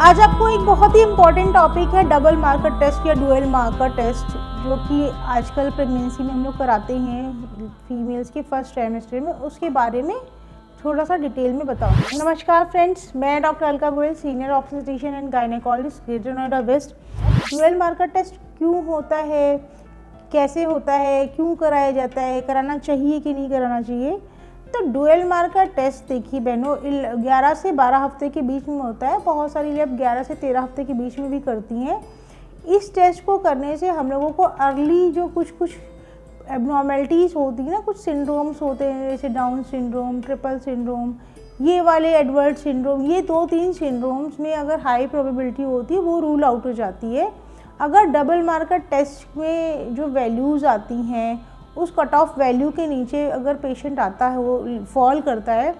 आज आपको एक बहुत ही इम्पॉर्टेंट टॉपिक है डबल मार्कर टेस्ट या डुअल मार्कर टेस्ट, जो कि आजकल प्रेगनेंसी में हम लोग कराते हैं फीमेल्स के फर्स्ट ट्राइमेस्टर में। उसके बारे में थोड़ा सा डिटेल में बताऊंगी। नमस्कार फ्रेंड्स, मैं doctor Alka Goyal, senior obstetrician and gynaecologist, greater Noida west. Dual marker test क्यों होता है, कैसे होता है, क्यों कराया जाता है, कराना चाहिए कि नहीं कराना चाहिए? तो डुअल मार्कर टेस्ट देखिए बहनों, 11 से 12 हफ्ते के बीच में होता है। बहुत सारी लैब 11 से 13 हफ्ते के बीच में भी करती हैं। इस टेस्ट को करने से हम लोगों को अर्ली जो कुछ एबनॉर्मेलिटीज़ होती हैं ना, कुछ सिंड्रोम्स होते हैं जैसे डाउन सिंड्रोम, ट्रिपल सिंड्रोम, ये वाले एडवर्ड सिंड्रोम, ये 2-3 सिंड्रोम्स में अगर हाई प्रोबेबिलिटी होती है वो रूल आउट हो जाती है। अगर डबल मार्कर टेस्ट में जो वैल्यूज़ आती हैं उस कट ऑफ वैल्यू के नीचे अगर पेशेंट आता है, वो फॉल करता है,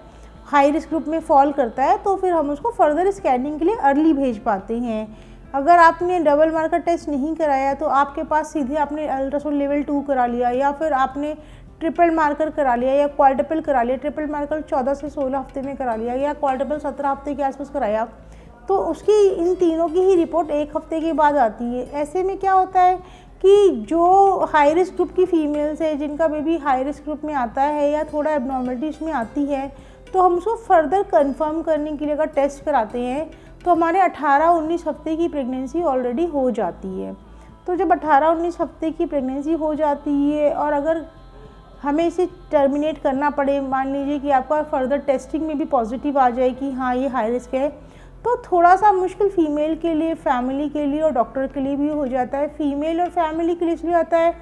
हाई रिस्क ग्रुप में फॉल करता है, तो फिर हम उसको फर्दर स्कैनिंग के लिए अर्ली भेज पाते हैं। अगर आपने डबल मार्कर टेस्ट नहीं कराया तो आपके पास सीधे आपने अल्ट्रासाउंड लेवल 2 करा लिया, या फिर आपने ट्रिपल मार्कर करा लिया या क्वाड्रपल करा लिया। ट्रिपल मार्कर 14 से 16 हफ्ते में करा लिया या क्वाड्रपल 17 हफ्ते के आसपास कराया, तो उसकी इन तीनों की ही रिपोर्ट 1 हफ्ते के बाद आती है। ऐसे में क्या होता है कि जो हाई रिस्क ग्रुप की फीमेल्स है, जिनका बेबी हाई रिस्क ग्रुप में आता है या थोड़ा एबनॉर्मलिटीज में आती है, तो हम उसको फर्दर कंफर्म करने के लिए अगर टेस्ट कराते हैं तो हमारे 18-19 हफ्ते की प्रेगनेंसी ऑलरेडी हो जाती है। तो जब 18-19 हफ्ते की प्रेगनेंसी हो जाती है और अगर हमें इसे टर्मिनेट करना पड़े, मान लीजिए कि आपका फर्दर टेस्टिंग में भी पॉजिटिव आ जाए कि हाँ ये हाई रिस्क है, तो थोड़ा सा मुश्किल फीमेल के लिए, फैमिली के लिए और डॉक्टर के लिए भी हो जाता है। फीमेल और फैमिली के लिए इसलिए आता है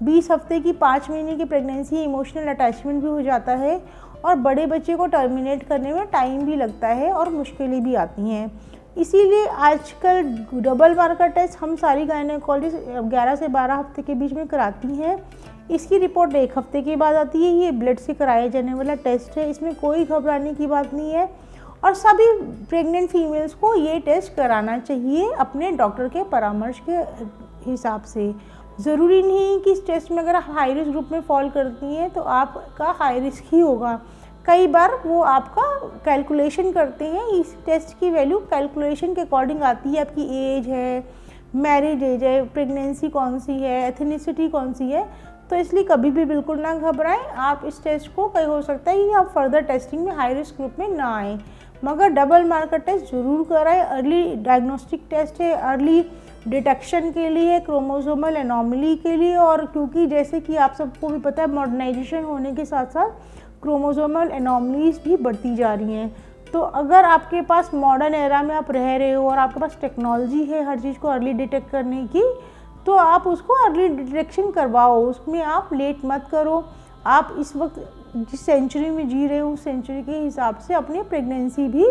20 हफ्ते की 5 महीने की प्रेगनेंसी, इमोशनल अटैचमेंट भी हो जाता है और बड़े बच्चे को टर्मिनेट करने में टाइम भी लगता है और मुश्किलें भी आती हैं। इसीलिए आजकल डबल मार्कर टेस्ट हम सारी गायनेकोलॉजिस्ट 11 से 12 हफ्ते के बीच में कराती हैं। इसकी रिपोर्ट 1 हफ्ते के बाद आती है। ये ब्लड से कराया जाने वाला टेस्ट है, इसमें कोई घबराने की बात नहीं है और सभी प्रेग्नेंट फीमेल्स को ये टेस्ट कराना चाहिए अपने डॉक्टर के परामर्श के हिसाब से। ज़रूरी नहीं कि इस टेस्ट में अगर आप हाई रिस्क ग्रुप में फॉल करती हैं तो आपका हाई रिस्क ही होगा। कई बार वो आपका कैलकुलेशन करते हैं, इस टेस्ट की वैल्यू कैलकुलेशन के अकॉर्डिंग आती है। आपकी एज है, मैरिज एज है, प्रेगनेंसी कौन सी है, एथनिसिटी कौन सी है, तो इसलिए कभी भी बिल्कुल ना घबराएं। आप इस टेस्ट को, कहीं हो सकता है कि आप फर्दर टेस्टिंग में हाई रिस्क ग्रुप में ना आएँ, मगर डबल मार्कर टेस्ट ज़रूर कराएं। अर्ली डायग्नोस्टिक टेस्ट है, अर्ली डिटेक्शन के लिए, क्रोमोसोमल एनोमली के लिए, और क्योंकि जैसे कि आप सबको भी पता है मॉडर्नाइजेशन होने के साथ साथ क्रोमोसोमल एनोमलीज भी बढ़ती जा रही हैं। तो अगर आपके पास मॉडर्न एरा में आप रह रहे हो और आपके पास टेक्नोलॉजी है हर चीज़ को अर्ली डिटेक्ट करने की, तो आप उसको अर्ली डिटेक्शन करवाओ, उसमें आप लेट मत करो। आप इस वक्त जिस सेंचुरी में जी रहे हो उस सेंचुरी के हिसाब से अपनी प्रेगनेंसी भी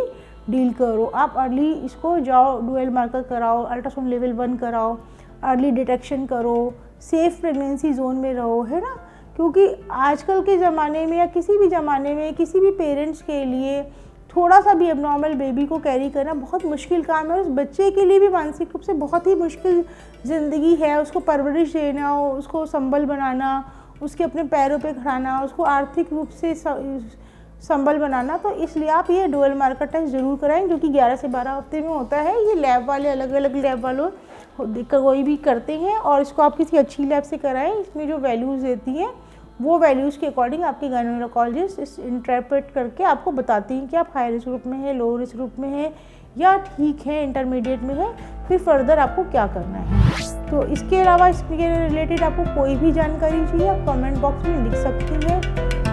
डील करो। आप अर्ली इसको जाओ, डुअल मार्कर कराओ, अल्ट्रासाउंड लेवल 1 कराओ, अर्ली डिटेक्शन करो, सेफ प्रेगनेंसी जोन में रहो, है ना। क्योंकि आजकल के ज़माने में या किसी भी ज़माने में किसी भी पेरेंट्स के लिए थोड़ा सा भी एबनॉर्मल बेबी को कैरी करना बहुत मुश्किल काम है और उस बच्चे के लिए भी मानसिक रूप से बहुत ही मुश्किल ज़िंदगी है। उसको परवरिश देना, उसको संबल बनाना, उसके अपने पैरों पे खड़ाना, उसको आर्थिक रूप से संबल बनाना। तो इसलिए आप ये डुअल मार्कर टेस्ट ज़रूर कराएं, जो कि 11 से 12 हफ्ते में होता है। ये लैब वाले अलग अलग लैब वालों कोई भी करते हैं और इसको आप किसी अच्छी लैब से कराएं। इसमें जो वैल्यूज़ देती हैं वो वैल्यूज़ के अकॉर्डिंग आपके गायनेकोलॉजिस्ट इस इंटरप्रेट करके आपको बताती हैं कि आप हाई रिस्क ग्रुप में है, लो रिस्क ग्रुप में है या ठीक है, इंटरमीडिएट में है, फिर फर्दर आपको क्या करना है। तो इसके अलावा इसके रिलेटेड आपको कोई भी जानकारी चाहिए आप कमेंट बॉक्स में लिख सकती हैं,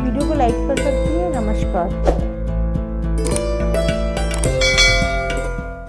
वीडियो को लाइक कर सकती हैं। नमस्कार।